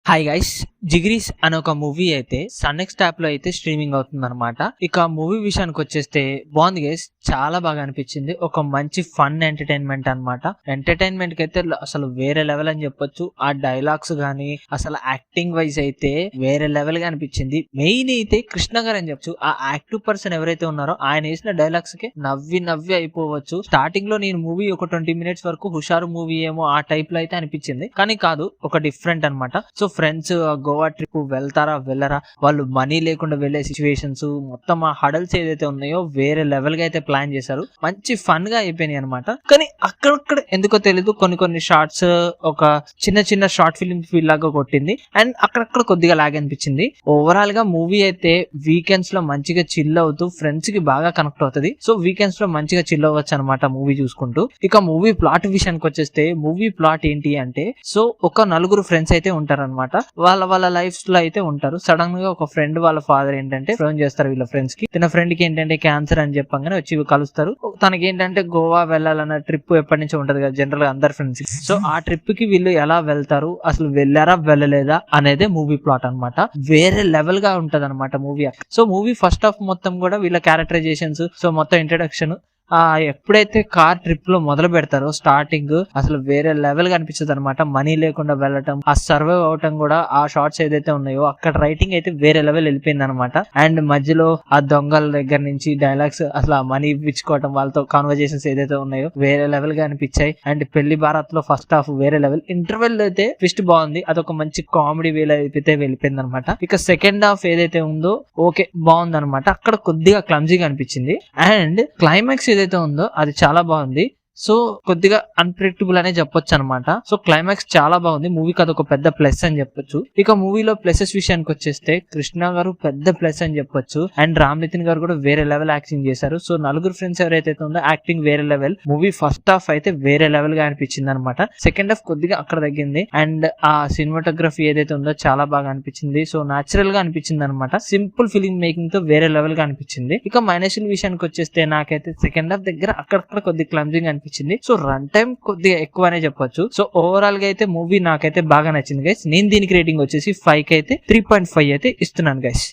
Hi guys, జిగిరీస్ అనే ఒక movie అయితే సన్నెక్స్ యాప్ లో అయితే స్ట్రీమింగ్ అవుతుంది అనమాట. ఇక మూవీ విషయానికి వచ్చేస్తే బాగుంది గైస్, చాలా బాగా అనిపించింది. ఒక మంచి ఫన్ ఎంటర్టైన్మెంట్ అనమాట. ఎంటర్టైన్మెంట్ కి అయితే అసలు వేరే లెవెల్ అని చెప్పొచ్చు. ఆ డైలాగ్స్ గానీ అసలు యాక్టింగ్ వైజ్ అయితే వేరే లెవెల్ గా అనిపించింది. మెయిన్ అయితే కృష్ణ గారు అని చెప్పొచ్చు. ఆ యాక్టివ్ పర్సన్ ఎవరైతే ఉన్నారో ఆయన వేసిన డైలాగ్స్ కి నవ్వి నవ్వి అయిపోవచ్చు. స్టార్టింగ్ లో నేను మూవీ ఒక 20 minutes వరకు హుషారు మూవీ ఏమో ఆ టైప్ లో అయితే అనిపించింది, కానీ కాదు, ఒక డిఫరెంట్ అనమాట. సో ఫ్రెండ్స్ గోవా ట్రిప్ వెళ్తారా వెళ్ళరా, వాళ్ళు మనీ లేకుండా వెళ్లే సిచ్యువేషన్స్ మొత్తం ఆ హడల్స్ ఏదైతే ఉన్నాయో వేరే లెవెల్ గా అయితే ప్లాన్ చేశారు. మంచి ఫన్ గా అయిపోయినాయి అనమాట. కానీ అక్కడక్కడ ఎందుకో తెలీదు, కొన్ని షార్ట్స్ ఒక చిన్న షార్ట్ ఫిల్మ్ ఫీల్ లాగా కొట్టింది. అండ్ అక్కడక్కడ కొద్దిగా లాగ్ అనిపించింది. ఓవరాల్ గా మూవీ అయితే వీకెండ్స్ లో మంచిగా చిల్ అవుతూ ఫ్రెండ్స్ కి బాగా కనెక్ట్ అవుతుంది. సో వీకెండ్స్ లో మంచిగా చిల్ అవ్వచ్చు అనమాట మూవీ చూసుకుంటూ. ఇక మూవీ ప్లాట్ విషయానికి వచ్చేస్తే మూవీ ప్లాట్ ఏంటి అంటే, సో ఒక నలుగురు ఫ్రెండ్స్ అయితే ఉంటారన్నమాట. వాళ్ళ లైఫ్ లో అయితే ఉంటారు. సడన్ గా ఒక ఫ్రెండ్ వాళ్ళ ఫాదర్ ఏంటంటే ఫోన్ చేస్తారు వీళ్ళ ఫ్రెండ్స్ కి. తన ఫ్రెండ్ కి ఏంటంటే క్యాన్సర్ అని చెప్పగానే వచ్చి కలుస్తారు. తనకి ఏంటంటే గోవా వెళ్ళాలన్న ట్రిప్ ఎప్పటి నుంచో ఉంటది కదా జనరల్ గా అందరు ఫ్రెండ్స్. సో ఆ ట్రిప్ కి వీళ్ళు ఎలా వెళ్తారు, అసలు వెళ్ళారా వెళ్ళలేదా అనేది మూవీ ప్లాట్ అనమాట. వేరే లెవెల్ గా ఉంటది అనమాట movie. So movie first half మొత్తం కూడా వీళ్ళ క్యారెక్టరైజేషన్స్, సో మొత్తం ఇంట్రడక్షన్, ఎప్పుడైతే కార్ ట్రిప్ లో మొదలు పెడతారో స్టార్టింగ్ అసలు వేరే లెవెల్ గా అనిపిస్తుంది అనమాట. మనీ లేకుండా వెళ్ళటం, ఆ సర్వైవ్ అవటం కూడా, ఆ షార్ట్స్ ఏదైతే ఉన్నాయో అక్కడ రైటింగ్ అయితే వేరే లెవెల్ వెళ్ళిపోయింది అనమాట. అండ్ మధ్యలో ఆ దొంగల దగ్గర నుంచి డైలాగ్స్, అసలు ఆ మనీ ఇప్పించుకోవటం, వాళ్ళతో కాన్వర్జేషన్స్ ఏదైతే ఉన్నాయో వేరే లెవెల్ గా అనిపించాయి. అండ్ పెళ్లి భారత్ లో ఫస్ట్ హాఫ్ వేరే లెవెల్, ఇంటర్వెల్ అయితే ట్విస్ట్ బాగుంది, అదొక మంచి కామెడీ వేలో అయితే వెళ్ళిపోయింది అనమాట. ఇక సెకండ్ హాఫ్ ఏదైతే ఉందో ఓకే బాగుంది అనమాట. అక్కడ కొద్దిగా క్లమ్జీగా అనిపించింది. అండ్ క్లైమాక్స్ ఏదైతే ఉందో అది చాలా బాగుంది. సో కొద్దిగా అన్ప్రెడిక్టబుల్ అనే చెప్పొచ్చు అనమాట. సో క్లైమాక్స్ చాలా బాగుంది. మూవీకి అదొక పెద్ద ప్లస్ అని చెప్పొచ్చు. ఇక మూవీలో ప్లసెస్ విషయానికి వచ్చేస్తే కృష్ణ గారు పెద్ద ప్లస్ అని చెప్పొచ్చు. అండ్ రామ్ నితిన్ గారు కూడా వేరే లెవెల్ యాక్టింగ్ చేశారు. సో నలుగురు ఫ్రెండ్స్ ఎవరైతే ఉందో యాక్టింగ్ వేరే లెవెల్. మూవీ ఫస్ట్ హాఫ్ అయితే వేరే లెవెల్ గా అనిపించింది అనమాట. సెకండ్ హాఫ్ కొద్దిగా అక్కడ తగ్గింది. అండ్ ఆ సినిమాటోగ్రఫీ ఏదైతే ఉందో చాలా బాగా అనిపించింది. సో నాచురల్ గా అనిపించింది అనమాట. సింపుల్ ఫిల్మ్ మేకింగ్ తో వేరే లెవెల్ గా అనిపించింది. ఇక మైనస్ల విషయానికి వచ్చేస్తే నాకైతే సెకండ్ హాఫ్ దగ్గర అక్కడక్కడ కొద్దిగా క్లమ్జింగ్ అనిపించింది. సో రన్ టైం కొద్దిగా ఎక్కువనే చెప్పొచ్చు. సో ఓవరాల్ గా అయితే మూవీ నాకైతే బాగా నచ్చింది గైస్. నేను దీనికి రేటింగ్ వచ్చేసి 5 కి అయితే 3.5 అయితే ఇస్తున్నాను గైస్.